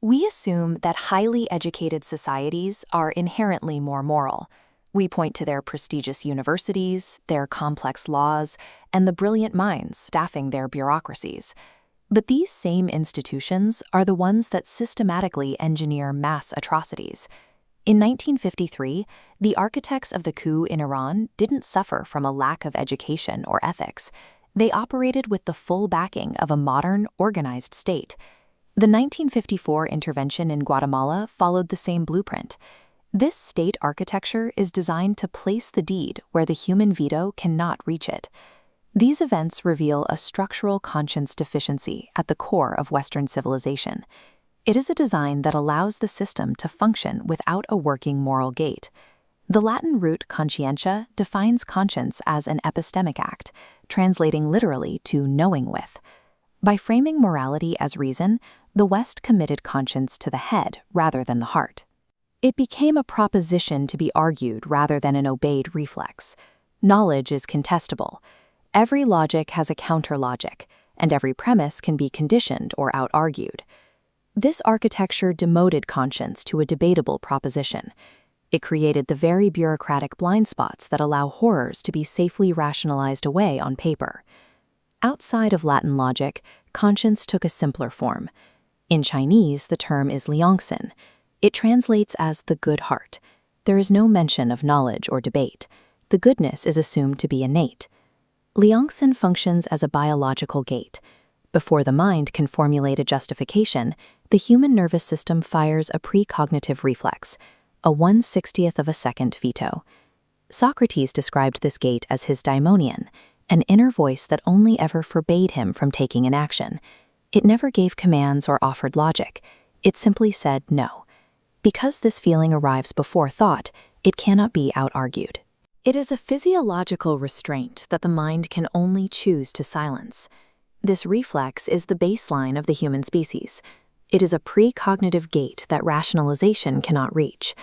We assume that highly educated societies are inherently more moral. We point to their prestigious universities, their complex laws, and the brilliant minds staffing their bureaucracies. But these same institutions are the ones that systematically engineer mass atrocities. In 1953, the architects of the coup in Iran didn't suffer from a lack of education or ethics. They operated with the full backing of a modern, organized state. The 1954 intervention in Guatemala followed the same blueprint. This state architecture is designed to place the deed where the human veto cannot reach it. These events reveal a structural conscience deficiency at the core of Western civilization. It is a design that allows the system to function without a working moral gate. The Latin root conscientia defines conscience as an epistemic act, translating literally to knowing with. By framing morality as reason, the West committed conscience to the head rather than the heart. It became a proposition to be argued rather than an obeyed reflex. Knowledge is contestable. Every logic has a counter-logic, and every premise can be conditioned or out-argued. This architecture demoted conscience to a debatable proposition. It created the very bureaucratic blind spots that allow horrors to be safely rationalized away on paper. Outside of Latin logic, conscience took a simpler form. In Chinese, the term is Liángxīn. It translates as the good heart. There is no mention of knowledge or debate. The goodness is assumed to be innate. Liángxīn functions as a biological gate. Before the mind can formulate a justification, the human nervous system fires a precognitive reflex, a 1/60th of a second veto. Socrates described this gate as his daimonion, an inner voice that only ever forbade him from taking an action. It never gave commands or offered logic. It simply said no. Because this feeling arrives before thought, it cannot be out-argued. It is a physiological restraint that the mind can only choose to silence. This reflex is the baseline of the human species. It is a precognitive gate that rationalization cannot reach.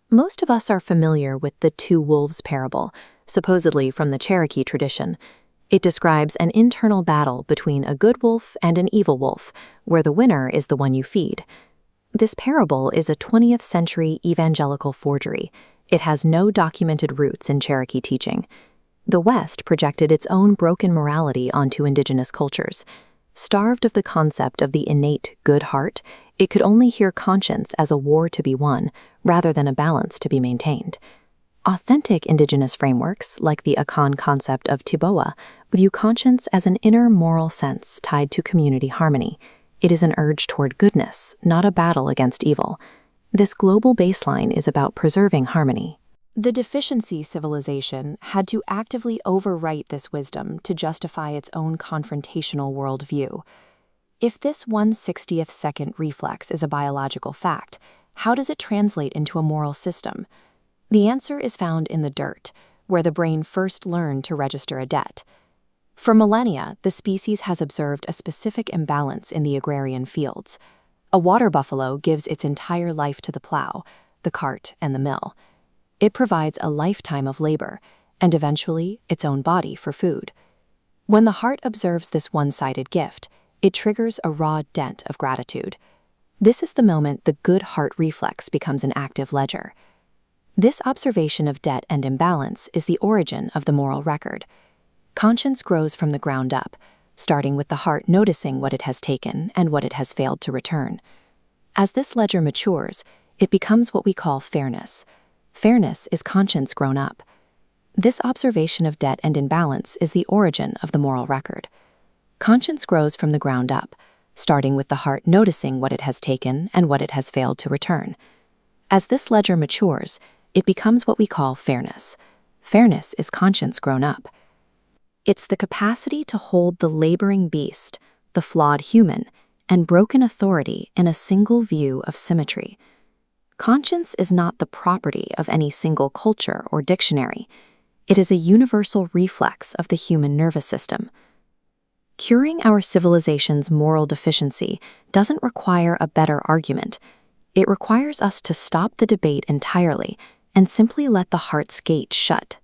Most of us are familiar with the two wolves parable, supposedly from the Cherokee tradition. It describes an internal battle between a good wolf and an evil wolf, where the winner is the one you feed. This parable is a 20th century evangelical forgery. It has no documented roots in Cherokee teaching. The West projected its own broken morality onto indigenous cultures. Starved of the concept of the innate good heart, it could only hear conscience as a war to be won, rather than a balance to be maintained. Authentic indigenous frameworks, like the Akan concept of tiboa, view conscience as an inner moral sense tied to community harmony. It is an urge toward goodness, not a battle against evil. This global baseline is about preserving harmony. The deficiency civilization had to actively overwrite this wisdom to justify its own confrontational worldview. If this 1/60th second reflex is a biological fact, how does it translate into a moral system? The answer is found in the dirt, where the brain first learned to register a debt. For millennia, the species has observed a specific imbalance in the agrarian fields. A water buffalo gives its entire life to the plow, the cart, and the mill. It provides a lifetime of labor, and eventually its own body for food. When the heart observes this one-sided gift, it triggers a raw dent of gratitude. This is the moment the good heart reflex becomes an active ledger. This observation of debt and imbalance is the origin of the moral record. Conscience grows from the ground up, starting with the heart noticing what it has taken and what it has failed to return. As this ledger matures, it becomes what we call fairness. Fairness is conscience grown up. This observation of debt and imbalance is the origin of the moral record. Conscience grows from the ground up, starting with the heart noticing what it has taken and what it has failed to return. As this ledger matures, it becomes what we call fairness. Fairness is conscience grown up. It's the capacity to hold the laboring beast, the flawed human, and broken authority in a single view of symmetry. Conscience is not the property of any single culture or dictionary. It is a universal reflex of the human nervous system. Curing our civilization's moral deficiency doesn't require a better argument. It requires us to stop the debate entirely and simply let the heart's gate shut.